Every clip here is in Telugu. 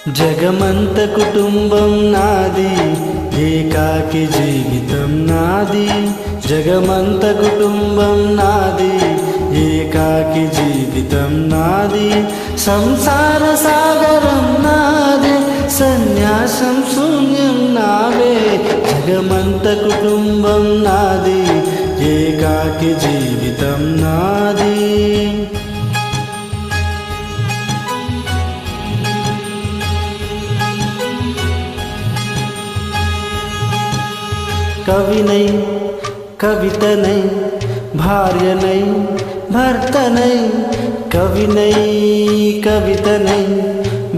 జగమంత కుటుంబం నాది, ఏకాకి జీవితం నాది. జగమంత కుటుంబం నాది, ఏకాకి జీవితం నాది. సంసార సాగరం నాదే, సన్యాసం శూన్యం నావే. జగమంత కుటుంబం నాది, ఏకాకి జీవితం నాది. कविनै कवितनै भार्यनै भर्तनै, कविनै कवितनै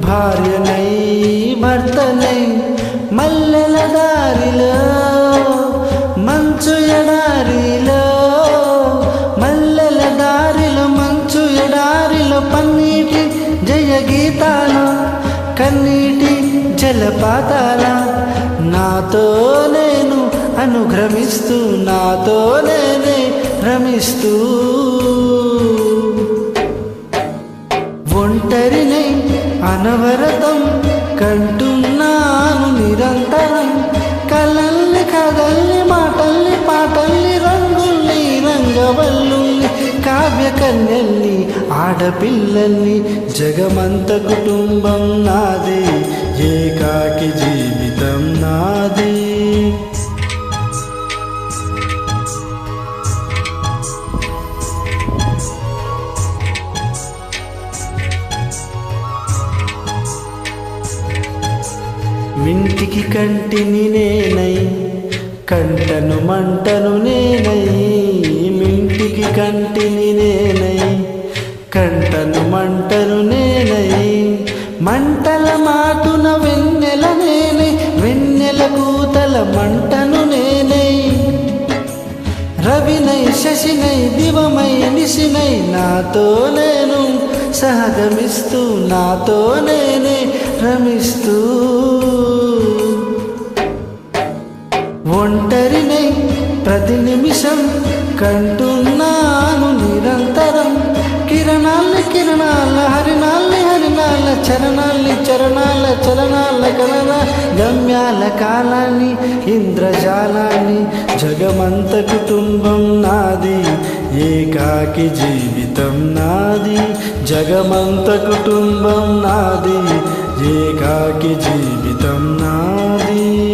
भार्यनै भर्तनै. మల్లెల దారిలో మంచు ఎడారిలో, మల్లెల దారిలో మంచు ఎడారిలో, పన్నీటి జయ గీతాలు కన్నీటి జలపాతాల. నాతో నేను అనుగ్రమిస్తూ, నాతో నేనే రమిస్తూ, ఒంటరినై అనవరతం కంటున్నాను నిరంతరం. కలల్ని కదల్ని మాటల్ని పాటల్ని, రంగుల్ని రంగవల్లుల్ని, కావ్య కన్యల్ని ఆడపిల్లల్ని. జగమంత కుటుంబం నాదే, ఏకాకి జీవితం నాది. మింటికి కంటిని నేనై, కంటను మంటను నేనై. మింటికి కంటిని నేనై, కంటను మంటను నేనై. మంటల మాటున వెన్నెల నేనై, వెన్నెల కూతల మంటను నేనై. రవినై శశినై దివమై నిశినై, నాతో నేను సహగమిస్తూ, నాతో నేనే రమిస్తూ. ఒంటరినై ప్రతి నిమిషం కంటున్నాను నిరంతరం. కిరణాల్ని కిరణాల, హరినాల్ని హరినాల, చరణాల్ని చరణాల చలనాల కలన, గమ్యాల కాలాన్ని ఇంద్రజాలాన్ని. జగమంత కుటుంబం నాది, ఏకాకి జీవితం నాది. జగమంత కుటుంబం నాది, ఏకాకి జీవితం నాది.